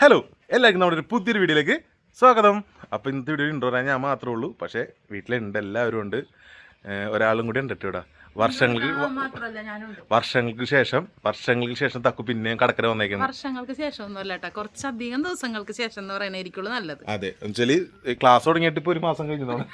Hello എല്ലാവർക്കും നമ്മുടെ ഒരു പുതിയൊരു വീഡിയോയിലേക്ക് സ്വാഗതം. അപ്പോൾ ഇന്നത്തെ വീഡിയോ ഇൻട്രോ ഞാൻ മാത്രമേ ഉള്ളൂ, പക്ഷേ വീട്ടിലുണ്ട്, എല്ലാവരും ഉണ്ട്. ഒരാളും കൂടി ഉണ്ട് ഇവിടെ. വർഷങ്ങൾക്ക് ശേഷം തക്കു പിന്നെയും കടക്കര വന്നേക്കുന്നത്. വർഷങ്ങൾക്ക് ശേഷം ഒന്നുമല്ല കേട്ടോ, കുറച്ചധികം ദിവസങ്ങൾക്ക് ശേഷം എന്ന് പറയുന്നതായിരിക്കുള്ളൂ നല്ലത്. അതെ, എന്നുവെച്ചാല് ക്ലാസ് തുടങ്ങിയിട്ട് ഇപ്പോൾ ഒരു മാസം കഴിഞ്ഞതാണ്.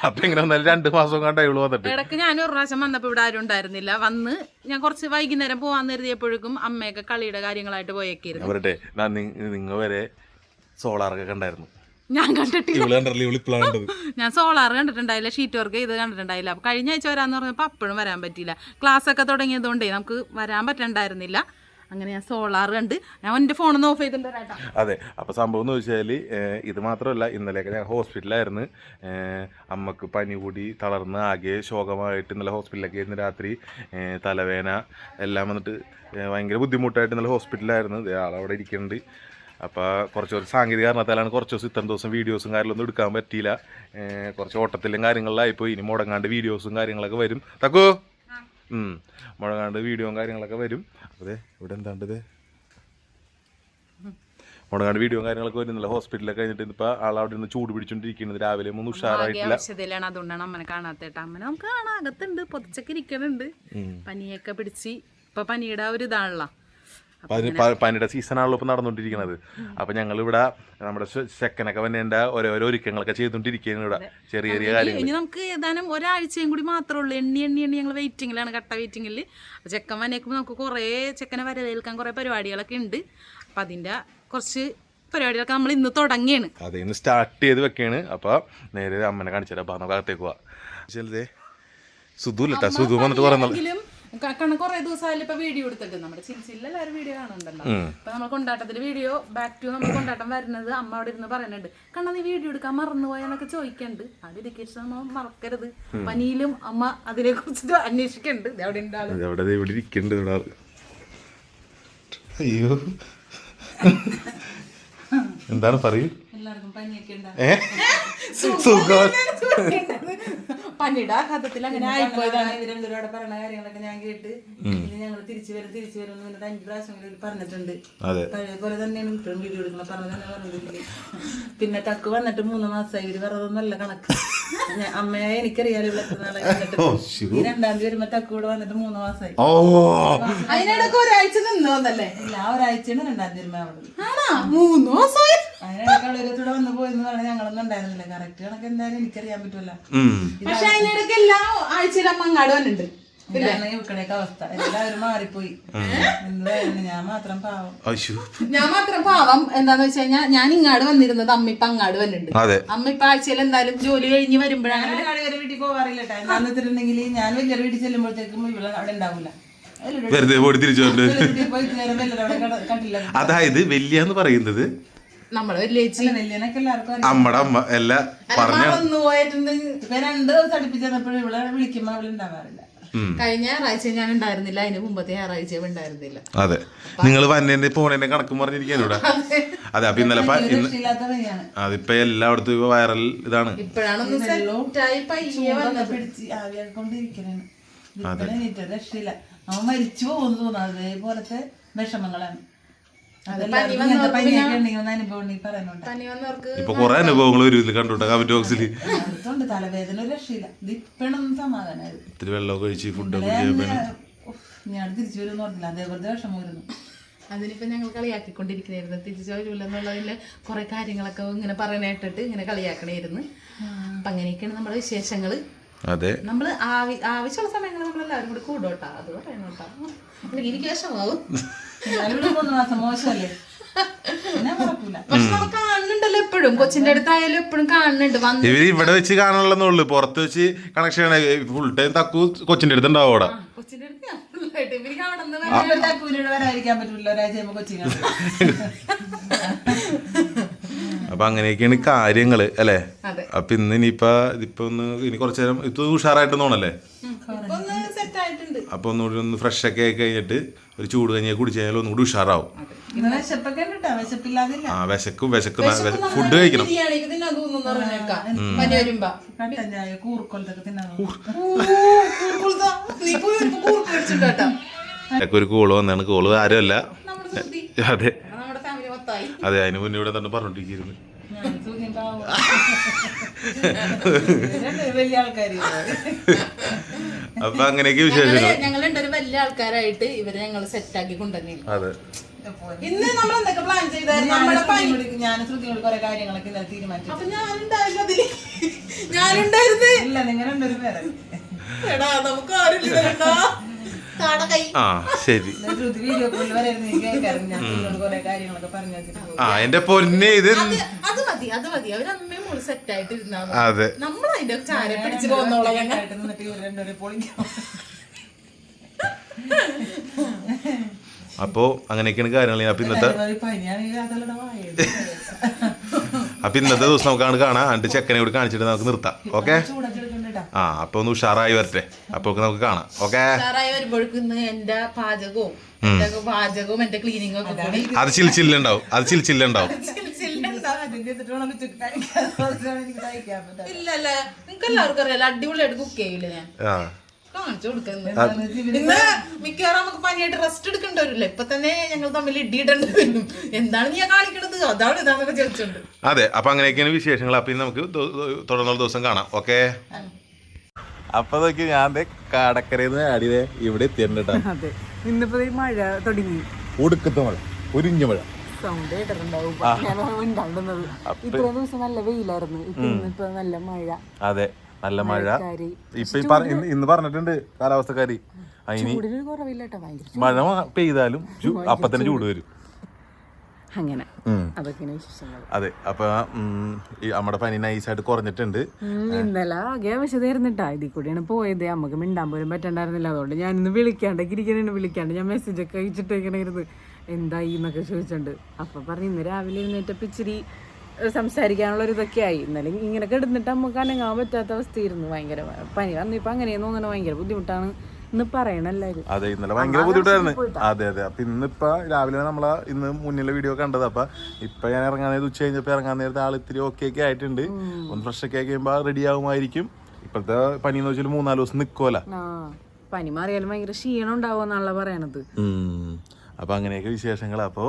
അപ്പൊ എങ്ങനെ വന്നാലും 2 മാസം കണ്ടായുള്ളൂ വന്നിട്ട്. ഇടയ്ക്ക് ഞാൻ ഒരു പ്രാവശ്യം വന്നപ്പോൾ ഇവിടെ ആരും ഉണ്ടായിരുന്നില്ല. വന്ന് ഞാൻ കുറച്ച് വൈകുന്നേരം പോവാൻ കരുതിയപ്പോഴേക്കും അമ്മയൊക്കെ കളിയുടെ കാര്യങ്ങളായിട്ട് പോയേക്കായിരുന്നു. അവരുടെ നിങ്ങൾ വരെ സോളാറൊക്കെ കണ്ടായിരുന്നു. ഞാൻ കണ്ടിട്ടില്ല. ഞാൻ സോളാർ കണ്ടിട്ടുണ്ടായില്ല, ഷീറ്റ് വർക്ക് ചെയ്ത് കണ്ടിട്ടുണ്ടായില്ല. അപ്പൊ കഴിഞ്ഞ ആഴ്ച വരാന്ന് പറഞ്ഞപ്പോൾ അപ്പോഴും വരാൻ പറ്റിയില്ല. ക്ലാസ് ഒക്കെ തുടങ്ങിയതുകൊണ്ടേ നമുക്ക് വരാൻ പറ്റണ്ടായിരുന്നില്ല. അങ്ങനെ ഞാൻ സോളാർ കണ്ട് ഞാൻ എൻ്റെ ഫോണൊന്ന് ഓഫ് ചെയ്തിട്ടുണ്ടാ. അതെ, അപ്പോൾ സംഭവം എന്ന് വെച്ചാൽ ഇത് മാത്രമല്ല, ഇന്നലെയൊക്കെ ഞാൻ ഹോസ്പിറ്റലായിരുന്നു. അമ്മക്ക് പനി കൂടി തളർന്ന് ആകെ ശോകമായിട്ട് ഇന്നലെ ഹോസ്പിറ്റലിലൊക്കെ ആയിരുന്നു. രാത്രി തലവേന എല്ലാം വന്നിട്ട് ഭയങ്കര ബുദ്ധിമുട്ടായിട്ട് ഇന്നലെ ഹോസ്പിറ്റലായിരുന്നു. ആളവിടെ ഇരിക്കുന്നുണ്ട്. അപ്പോൾ കുറച്ച് സാങ്കേതിക കാരണത്താലാണ് കുറച്ച് ദിവസം ഇത്രയും ദിവസം വീഡിയോസും കാര്യങ്ങളൊന്നും എടുക്കാൻ പറ്റിയില്ല. കുറച്ച് ഓട്ടത്തിലും കാര്യങ്ങളിലായിപ്പോയി. ഇനി മുടങ്ങാണ്ട് വീഡിയോസും കാര്യങ്ങളൊക്കെ വരും. തക്കോ മുടങ്ങാണ്ട് വീഡിയോയും കാര്യങ്ങളൊക്കെ വരും. അതെ, ഇവിടെ എന്താണ്ടത് മുടങ്ങാണ്ട് വീഡിയോ കാര്യങ്ങളൊക്കെ വരുന്നില്ല. ഹോസ്പിറ്റലൊക്കെ കഴിഞ്ഞിട്ട് ഇപ്പോൾ ആളവിടെ നിന്ന് ചൂട് പിടിച്ചോണ്ടിരിക്കുന്നത്. രാവിലെ ഒന്നും ഉഷാറായിട്ടില്ല. അതുകൊണ്ടാണ് അമ്മനെ കാണാത്തേട്ട. അമ്മനെ നമുക്ക് കാണാൻ അകത്തുണ്ട്, പൊതിച്ചൊക്കെ ഇരിക്കുന്നുണ്ട്. പനിയൊക്കെ പിടിച്ച് ഇപ്പൊ പനിയുടെ ഒരു ഇതാണല്ലോ, പനിയുടെ സീസണാണല്ലോ ഇപ്പം നടന്നുകൊണ്ടിരിക്കുന്നത്. അപ്പം ഞങ്ങളിവിടെ നമ്മുടെ സെക്കനൊക്കെ വന്നേണ്ട ഓരോരോ ഒരുക്കങ്ങളൊക്കെ ചെയ്തുകൊണ്ടിരിക്കുകയാണ് ഇവിടെ. ചെറിയ ചെറിയ കാര്യങ്ങൾ. ഇനി നമുക്ക് ഏതാനും ഒരാഴ്ചയും കൂടി മാത്രമേ ഉള്ളൂ. എണ്ണി ഞങ്ങൾ വെയിറ്റിങ്ങിലാണ്, കട്ട വെയിറ്റിങ്ങിൽ. ചെക്കൻ വന്നേക്കുമ്പോൾ നമുക്ക് കുറേ ചെക്കനെ വരവേൽക്കാൻ കുറേ പരിപാടികളൊക്കെ ഉണ്ട്. അപ്പം അതിൻ്റെ കുറച്ച് പരിപാടികളൊക്കെ നമ്മൾ ഇന്ന് തുടങ്ങിയാണ്. അതെ, ഇന്ന് സ്റ്റാർട്ട് ചെയ്ത് വെക്കുകയാണ്. അപ്പോൾ നേരെ അമ്മനെ കാണിച്ചാൽ അപ്പം അകത്തേക്ക് പോവാ. ചിലതേ സുധുല്ലട്ടാ, സുധു വന്നിട്ട് പറയുന്നത് കുറെ ദിവസമായാലും ഇപ്പൊ വീഡിയോ എടുത്തിട്ട് നമ്മുടെ ചില്ലല്ലാരും വീഡിയോ കാണുന്നുണ്ടല്ലോ. ഇപ്പൊ നമ്മൾ കൊണ്ടാട്ടത്തിന്റെ വീഡിയോ ബാക്ക് ടു നമ്മൾ കൊണ്ടാട്ടം വരുന്നത് അമ്മ അവിടെ ഇരുന്ന് പറയുന്നുണ്ട്, കണ്ണാ നീ വീഡിയോ എടുക്കാൻ മറന്നുപോയെന്നൊക്കെ ചോദിക്കണ്ട്. ആ ഡെഡിക്കേഷൻ നമ്മൾ മറക്കരുത്. പനിയിലും അമ്മ അതിനെ കുറിച്ചിട്ട് അന്വേഷിക്കണ്ട്. ഇവിടെ ഇരിക്കണ്ട്. അയ്യോ എന്താണ് പറയൂ. എല്ലാവർക്കും പനിയൊക്കെ പനിയുടെ ആഘാതത്തിൽ അങ്ങനെ ആയിപ്പോയതാണ്. ഇവർ രണ്ടുപേരോടെ പറഞ്ഞ കാര്യങ്ങളൊക്കെ ഞാൻ കേട്ട് ഞങ്ങൾ തിരിച്ചു വരും 5 പ്രാവശ്യം പറഞ്ഞിട്ടുണ്ട്. പഴയപോലെ തന്നെയാണ് ഇപ്പോഴും വീഡിയോ എടുക്കണം പറഞ്ഞ തന്നെ പറഞ്ഞിട്ടില്ലേ. പിന്നെ തക്ക് വന്നിട്ട് 3 മാസമായി. ഇവര് പറഞ്ഞത് നല്ല കണക്ക്. അമ്മയെ എനിക്കറിയാലോ ഇവിടെ എത്ര നാളെ കഴിഞ്ഞിട്ട്. ഈ 2ാം തീയതി വരുമ്പോ തക്ക് ഇവിടെ വന്നിട്ട് 3 മാസമായി. അതിനിടക്ക് ഒരാഴ്ച നിന്ന് വന്നല്ലേ? ഇല്ല, ഒരാഴ്ചയാണ് 2ാം തീയതി വരുമ്പോ അവിടെ 3 മാസമായി. അതിനിടയ്ക്കുള്ളവരത്തൂടെ വന്ന് പോയെന്ന് ഞങ്ങളൊന്നും ഉണ്ടായിരുന്നില്ല. കറക്റ്റ് കണക്ക് എന്തായാലും എനിക്കറിയാൻ പറ്റൂല. പക്ഷെ അതിനിടയ്ക്ക് എല്ലാ ആഴ്ചയിലും അമ്മ അങ്ങാട് വന്നിട്ടുണ്ട്. ഇവിടെയൊക്കെ അവസ്ഥ എല്ലാവരും മാറിപ്പോയി. ഞാൻ മാത്രം പാവം. എന്താന്ന് വെച്ച് കഴിഞ്ഞാൽ ഞാൻ ഇങ്ങാട് വന്നിരുന്നത്, അമ്മ ഇപ്പൊ അങ്ങാട് വന്നിട്ടുണ്ട്. അമ്മ ഇപ്പൊ ആഴ്ചയിൽ എന്തായാലും ജോലി കഴിഞ്ഞ് വരുമ്പോഴാണ്. വീട്ടിൽ പോവാറില്ല. എന്താന്ന് വെച്ചിട്ടുണ്ടെങ്കിൽ ഞാൻ വലിയ വീട്ടിൽ ചെല്ലുമ്പോഴത്തേക്കും ഇവിടെ അവിടെ ഉണ്ടാവില്ല. വെറുതെ പോയി തിരിച്ചു അതായത് വലിയ എന്ന് പറയുന്നത് നമ്മള് വലിയേച്ചി അമ്മടെ അമ്മ എല്ലാം വന്നു പോയിട്ടുണ്ട്. ഇപ്പൊ 2 ദിവസം അടുപ്പിച്ചപ്പോഴും ഇവിടെ വിളിക്കുമ്പോ അവിടെ ഉണ്ടാവാറില്ല. കഴിഞ്ഞ ഞായറാഴ്ച ഞാൻ ഉണ്ടായിരുന്നില്ല, അതിന് മുമ്പത്തെ ഞായറാഴ്ച ഉണ്ടായിരുന്നില്ല. അതെ, നിങ്ങൾ വന്നതിന്റെ പോണേന്റെ കണക്കും പറഞ്ഞിരിക്കാൻ ഇവിടെ. അതെ, അപ്പൊ ഇന്നലെ അതിപ്പോ എല്ലായിടത്തും വൈറൽ ഇതാണ്. ഇപ്പോഴാണ് രക്ഷയില്ല. അവൻ മരിച്ചു പോകുന്നു തോന്നുന്നു. അതേപോലത്തെ വിഷമങ്ങളാണ്. ഇപ്പൊ കൊറേ അനുഭവങ്ങൾ ഒരു ഇതിൽ കണ്ടോട്ടെ കമന്റ് ബോക്സിൽ. തലവേദന ഒരു രക്ഷയില്ല. ഇത് ഇപ്പഴൊന്നും സമാധാനമായത്. ഇത്തിരി വെള്ളമൊക്കെ കഴിച്ച് ഫുഡ് ഞാൻ തിരിച്ചു വരും പറഞ്ഞില്ല. അതേപോലത്തെ വിഷമം വരുന്നു. അതിനിപ്പോ ഞങ്ങൾ കളിയാക്കിക്കൊണ്ടിരിക്കണായിരുന്നു. തിരിച്ചു വരില്ലെന്നുള്ളതിൽ കുറെ കാര്യങ്ങളൊക്കെ ഇങ്ങനെ പറയാനായിട്ടിട്ട് ഇങ്ങനെ കളിയാക്കണായിരുന്നു. അപ്പൊ അങ്ങനെയൊക്കെയാണ് നമ്മുടെ വിശേഷങ്ങള്. അതെ, നമ്മള് ആവശ്യമുള്ള സമയങ്ങൾ നമ്മളെല്ലാവരും കൂടി കൂടോട്ടാ. അത് പറയണോട്ടാ, എനിക്ക് വിഷമാവും. മോശമല്ലേ? പക്ഷെ നമ്മൾ കാണുന്നുണ്ടല്ലോ എപ്പോഴും. കൊച്ചിന്റെ അടുത്തായാലും എപ്പോഴും കാണുന്നുണ്ട്. ഇവര് ഇവിടെ വെച്ച് കാണുന്നുള്ളൂ, പുറത്ത് വെച്ച് കണക്ഷൻ ഫുൾ ടൈം തക്കു കൊച്ചിന്റെ അടുത്ത് ഉണ്ടാവും. അവിടെ കൊച്ചിന്റെ അടുത്ത് തക്കൂരിയുടെ വരാതിരിക്കാൻ പറ്റില്ല. ഒരാഴ്ച കൊച്ചിനെ. അപ്പൊ അങ്ങനെയൊക്കെയാണ് കാര്യങ്ങള് അല്ലേ. അപ്പൊ ഇന്ന് ഇനിയിപ്പൊ ഇനി കുറച്ചു നേരം ഇത് ഉഷാറായിട്ട് തോന്നല്ലേ. അപ്പൊ ഒന്നുകൂടി ഒന്ന് ഫ്രഷ് ഒക്കെ ആയി കഴിഞ്ഞിട്ട് ഒരു ചൂട് കഞ്ഞിയെ കുടിച്ചു കഴിഞ്ഞാൽ ഒന്നുകൂടി ഉഷാറാവും. വിശക്കും ഫുഡ് കഴിക്കണം. ഒരു കോള് വന്നാണ്. കോള് ആരുമല്ല. അതെ, പുറത്തായി. അതെ, അതിന് മുന്നേ ഇവിടെ തന്നെ പറഞ്ഞോണ്ടിരിക്കുന്നു. ഞാൻ സുഖം പാവം. വലിയ ആൾക്കാര്. അപ്പൊ അങ്ങനെയൊക്കെ വിശേഷങ്ങൾ. ഞങ്ങൾ രണ്ടൊരു വലിയ ആൾക്കാരായിട്ട് ഇവരെ ഞങ്ങൾ സെറ്റാക്കി കൊണ്ടുവന്നില്ല. അതെ, ഇന്ന് നമ്മൾ എന്തൊക്കെ പ്ലാൻ ചെയ്തായിരുന്നു? ഞാൻ ശ്രുതിയോട് കുറെ കാര്യങ്ങളൊക്കെ ഇന്നലെ തീരുമാനിച്ചു. അപ്പൊ ഞാനുണ്ടായിരുന്നു അതില്. ഞാനുണ്ടായിരുന്നു. ഇല്ല, നിങ്ങൾ രണ്ടൊരു പേരെ എടാ നമുക്ക് ആരുമില്ല. ആ ശരി. ശ്രുതി വീഡിയോ കോളിൽ വരായിരുന്നു. എനിക്ക് കേൾക്കാറുണ്ട്. ഞാൻ ശ്രുതിയോട് കുറെ കാര്യങ്ങളൊക്കെ പറഞ്ഞു വെച്ചിട്ട്. ആ എന്റെ പൊന്നെ, ഇത് അത് മതി. അവരമ്മയും മോള് സെറ്റായിട്ട് ഇരുന്നാ അതെ, നമ്മൾ അതിന്റെ ചാര പിടിച്ച് പോന്നോളാം. നിന്നിട്ട് ഇവർ രണ്ടുപേരെ പൊളിക്കാം. അപ്പോ അങ്ങനെയൊക്കെയാണ് കാര്യങ്ങൾ. അപ്പൊ ഇന്നത്തെ ദിവസം നമുക്ക് കാണാം. എന്നിട്ട് ചെക്കനെ കൂടി കാണിച്ചിട്ട് നമുക്ക് നിർത്താം. ഓക്കെ. ആ അപ്പൊ ഒന്ന് ഉഷാറായി വരട്ടെ. അപ്പൊ നമുക്ക് കാണാം. ഓക്കെ. ഉഷാറായി വരുമ്പോഴേക്കും ഇന്ന് എന്റെ പാചകവും എന്റെ ക്ലീനിങ്ങും ഒക്കെ കൂടി അത് ചില്ലുണ്ടാവും. ഇല്ലല്ലേ. നിങ്ങൾക്ക് എല്ലാവർക്കും അറിയാലോ, അടിപൊളിയായിട്ട് കുക്ക് ചെയ്യില്ലേ ഞാൻ. കാണിച്ചു കൊടുക്കുന്നത്. ഇന്ന് മിക്കവാറും നമുക്ക് പനിയായിട്ട് റെസ്റ്റ് എടുക്കേണ്ടി വരില്ല. ഇപ്പൊ തന്നെ ഞങ്ങൾ തമ്മിൽ ഇടിയിടേണ്ടി വരും. എന്താണ് നീ കാണിക്കണത്, അതാണ് ഇതാന്നൊക്കെ ചോദിച്ചോണ്ട്. അതെ, അപ്പൊ അങ്ങനെയൊക്കെയാണ് വിശേഷങ്ങൾ. അപ്പൊ ഇന്ന് നമുക്ക് തുടർന്നുള്ള ദിവസം കാണാം. ഓക്കെ. അപ്പൊ നോക്കി ഞാൻ കടക്കരന്ന് ആടിയതേ ഇവിടെ എത്തിയിട്ടുണ്ട്. അതെ, ഇന്നിപ്പോ മഴ തുടങ്ങി. ഒടുക്കത്തെ മഴ, ഒരിഞ്ഞ മഴ. സൗണ്ട് കേട്ടിട്ടുണ്ടാവും. ഞാൻ ഉണ്ടാകുന്നത് ഇത്രയും ദിവസം നല്ല വെയിലായിരുന്നു. ഇന്നിപ്പോ നല്ല മഴ. അതെ, നല്ല മഴ. ഇപ്പൊ ഇന്ന് പറഞ്ഞിട്ടുണ്ട് കാലാവസ്ഥക്കാരി, അതിന് മഴ പെയ്താലും അപ്പൊ തന്നെ ചൂട് വരും. അങ്ങനെ അതൊക്കെയാണ് വിശേഷങ്ങൾ. അതെ, അപ്പൊ നമ്മുടെ പനി നൈസായിട്ട് കുറഞ്ഞിട്ടുണ്ട്. ഇന്നലെ ആകെ ആവശ്യമായിരുന്നിട്ടാ. ഇതിൽ കൂടിയാണ് പോയത്. നമുക്ക് മിണ്ടാൻ പോലും പറ്റണ്ടായിരുന്നില്ല. അതുകൊണ്ട് ഞാനിന്ന് വിളിക്കാണ്ട് ഞാൻ മെസ്സേജ് ഒക്കെ അയച്ചിട്ടേക്കണായിരുന്നു എന്തായി എന്നൊക്കെ ചോദിച്ചിട്ടുണ്ട്. അപ്പൊ പറഞ്ഞു ഇന്ന് രാവിലെ എഴുന്നേറ്റപ്പോ ഇച്ചിരി സംസാരിക്കാനുള്ളൊരു ഇതൊക്കെ ആയി. ഇന്നലെ ഇങ്ങനെ കിടന്നിട്ട് നമുക്ക് അനങ്ങാൻ പറ്റാത്ത അവസ്ഥയായിരുന്നു. ഭയങ്കര പനി വന്നിപ്പോ അങ്ങനെയെന്ന് തോന്നണ ഭയങ്കര ബുദ്ധിമുട്ടാണ് ഇന്ന് പറയണല്ലാരും. അതെ, ഇന്നലെ ഭയങ്കര ബുദ്ധിമുട്ടായിരുന്നു. അതെ. അപ്പൊ ഇന്നിപ്പോ രാവിലെ നമ്മളെ ഇന്ന് മുന്നിലെ വീഡിയോ കണ്ടത്. അപ്പൊ ഇപ്പൊ ഞാൻ ഇറങ്ങാൻ നേരത്തെ ഉച്ച കഴിഞ്ഞപ്പോ ഇറങ്ങാൻ നേരത്തെ ആൾ ഇത്തിരി ഓക്കെ ആയിട്ടുണ്ട്. ഒന്ന് ഫ്രഷ് ഒക്കെ ആയിക്കുമ്പോ റെഡി ആവുമായിരിക്കും. ഇപ്പോഴത്തെ പനി എന്ന് വെച്ചാൽ 3-4 ദിവസം നിക്കുവല്ല. പനി മാറിയാലും ഭയങ്കര ക്ഷീണം ഉണ്ടാവുമെന്നാണല്ലോ പറയണത്. അപ്പൊ അങ്ങനെയൊക്കെ വിശേഷങ്ങൾ. അപ്പൊ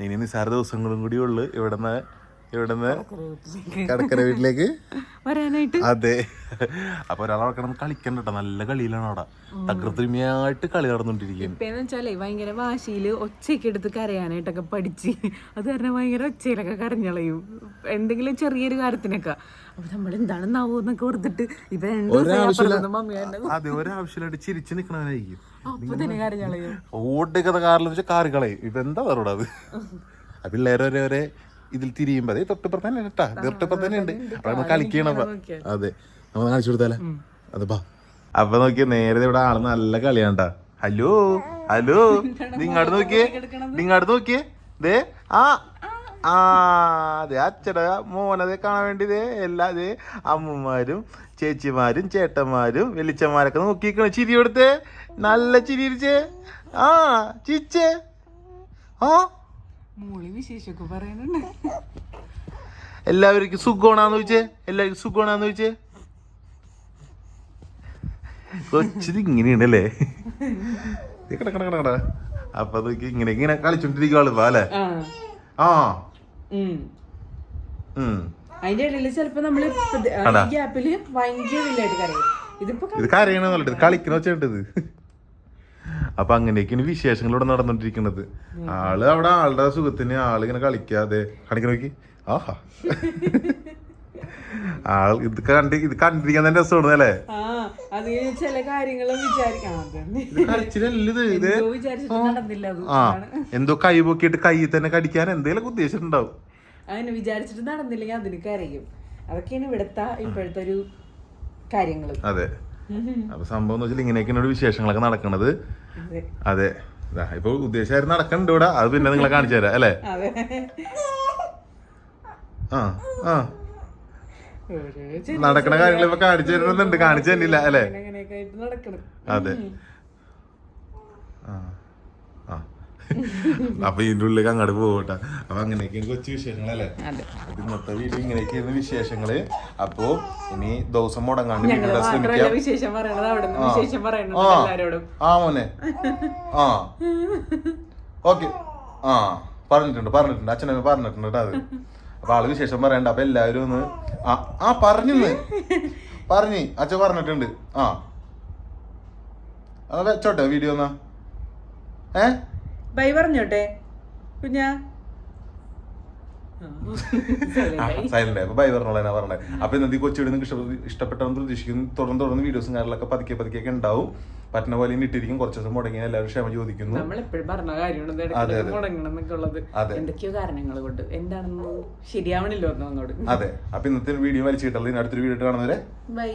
ഇനി നിസ്സാര ദിവസങ്ങളും കൂടി ഉള്ളു ഇവിടുന്ന് കടക്കര വീട്ടിലേക്ക് വരാനായിട്ട്. അതെ, അപ്പൊ ഒരാളെ കിടന്ന് കളിക്കണ്ട. നല്ല കളിയിലാണ് അവിടെ. തകൃതിമയായിട്ട് കളി നടന്നുകൊണ്ടിരിക്കും. ഇപ്പെന്ന് വെച്ചാലേ ഭയങ്കര വാശിയില് ഒച്ചയൊക്കെ എടുത്ത് കരയാനായിട്ടൊക്കെ പഠിച്ച്. അത് കാരണം ഭയങ്കര ഒച്ചയിലൊക്കെ കരഞ്ഞളയും എന്തെങ്കിലും ചെറിയൊരു കാര്യത്തിനൊക്കെ. അപ്പൊ നമ്മൾ എന്താണെന്നാവോന്നൊക്കെ ഓർത്തിട്ട് അതെ, ഒരാവശ്യമായിട്ട് ചിരിച്ചു നിക്കണവനായിരിക്കും. അപ്പൊ തന്നെ കരഞ്ഞളയും. ഓടിക്കഥ കാറിലെന്ന് വെച്ചാൽ കാറ് കളയും. ഇപ്പൊ എന്താ പറയൂടാ അത്. ആ പിള്ളേരെ ഇതിൽ തിരിയുമ്പോ അതെ തൊട്ടിപ്പുറത്ത് തന്നെ കേട്ടാ. തൊട്ടിപ്പുറത്ത് തന്നെ ഉണ്ട്. അവിടെ നമ്മൾ കളിക്കണപ്പ. അതെ, നമ്മൾ കാണിച്ചു കൊടുത്താലേ. അത് ബാ. അപ്പൊ നോക്കിയ നേരത്തെ ഇവിടെ ആള് നല്ല കളിയാണ്ടാ. ഹലോ നിങ്ങാട് നോക്കിയേ ദേ. അതെ, അച്ഛടെ മോനതെ കാണാൻ വേണ്ടി എല്ലാ അമ്മമാരും ചേച്ചിമാരും ചേട്ടന്മാരും വെളിച്ചന്മാരൊക്കെ നോക്കിക്കണ. ചിരി കൊടുത്തേ, നല്ല ചിരി ഇരിച്ചേ. ചിരിച്ചേ. വിശേഷമൊക്കെ പറയുന്നുണ്ട്. എല്ലാവർക്കും സുഖമാണെന്ന് ചോദിച്ചേ. കൊച്ചിത് ഇങ്ങനെയുണ്ടല്ലേ. കിടക്കണ. അപ്പൊ അതൊക്കെ ഇങ്ങനെ കളിച്ചോണ്ടിരിക്കും ആള് അല്ലേ. അതിന്റെ ഇടയില് ചിലപ്പോ നമ്മള് ഗ്യാപ്പില് ഭയങ്കര വില്ലായിട്ട് കരയും. ഇത് കരയണെന്നല്ല, കളിക്കണ വെച്ചിട്ടത്. അപ്പൊ അങ്ങനെയൊക്കെയാണ് വിശേഷങ്ങൾ ഇവിടെ നടന്നോണ്ടിരിക്കുന്നത്. ആള് അവിടെ ആളുടെ സുഖത്തിന് ആളിങ്ങനെ കളിക്കാതെ കാണിക്കണ നോക്കി. ആഹാ, ആൾ ഇത് കണ്ടിരിക്കാൻ തന്നെ രസമാണ് അല്ലേ. ചില കാര്യങ്ങളും എന്തോ കൈ പൊക്കിയിട്ട് കൈ തന്നെ കടിക്കാൻ എന്തെങ്കിലും ഉദ്ദേശിച്ചിട്ടുണ്ടാവും. അങ്ങനെ വിചാരിച്ചിട്ട് നടന്നില്ലെങ്കിൽ അതിന് കരയും. അതൊക്കെയാണ് ഇവിടുത്തെ ഇപ്പോഴത്തെ ഒരു കാര്യങ്ങള്. അതെ, അപ്പൊ സംഭവം എന്ന് വെച്ചാൽ ഇങ്ങനെയൊക്കെയാണ് വിശേഷങ്ങളൊക്കെ നടക്കണത്. അതെ, ഇപ്പൊ ഉദ്ദേശമായിരുന്നു നടക്കണ്ട് ഇവിടെ. അത് പിന്നെ നിങ്ങളെ കാണിച്ചു തരാം അല്ലേ. നടക്കണ കാര്യങ്ങൾ ഇപ്പൊ കാണിച്ചു തരുന്നുണ്ട്. കാണിച്ചു തന്നില്ല അല്ലേ. അതെ. അപ്പൊ ഇതിന്റെ ഉള്ളിലേക്ക് അങ്ങോട്ട് പോകട്ടെ. അപ്പൊ അങ്ങനെയൊക്കെയാണ് കൊച്ചു വിശേഷങ്ങളല്ലേ. ഇന്നത്തെ വീട്ടിൽ ഇങ്ങനെയൊക്കെയാണ് വിശേഷങ്ങള്. അപ്പൊ ഇനി ദിവസം മുടങ്ങാണ്ട് വീട്ടിൽ ശ്രമിക്കാം. മോനെ. ഓക്കെ. പറഞ്ഞിട്ടുണ്ട് അച്ഛനമ്മ പറഞ്ഞിട്ടുണ്ട് കേട്ടോ അത്. അപ്പൊ ആള് വിശേഷം പറയണ്ട. അപ്പൊ എല്ലാവരും ഒന്ന് പറഞ്ഞ് അച്ഛൻ പറഞ്ഞിട്ടുണ്ട്. അത് വെച്ചോട്ടെ വീഡിയോ എന്നാ. ബൈ പറഞ്ഞോട്ടെ കുഞ്ഞാ. സൈലന്റ് അപ്പൊ ബൈ പറഞ്ഞോളാ പറഞ്ഞത്. അപ്പൊ ഇന്നത്തെ കൊച്ചു വീഡിയോ നിങ്ങൾക്ക് ഇഷ്ടപ്പെട്ടെന്ന് പ്രതീക്ഷിക്കുന്നു. തുടർന്ന് വീഡിയോസും കാര്യങ്ങളൊക്കെ പതുക്കെ ഉണ്ടാവും. പറ്റുന്ന പോലെ ഇട്ടിരിക്കും. കുറച്ച് ദിവസം മുടങ്ങി എല്ലാവരും ക്ഷമ ചോദിക്കുന്നു. നമ്മളെപ്പോഴും പറഞ്ഞ കാര്യമാണ് മുടങ്ങണം എന്നൊക്കെ ഉള്ളത്. എന്തൊക്കെയോ കാരണങ്ങൾ കൊണ്ട് എന്താണെന്ന് ശരിയാവണില്ലോ അങ്ങോട്ട്. അതെ. അപ്പൊ ഇന്നത്തെ വീഡിയോ വലിച്ചിട്ടുള്ളത്. അടുത്തൊരു വീഡിയോ കാണുന്നവരെ ബൈ.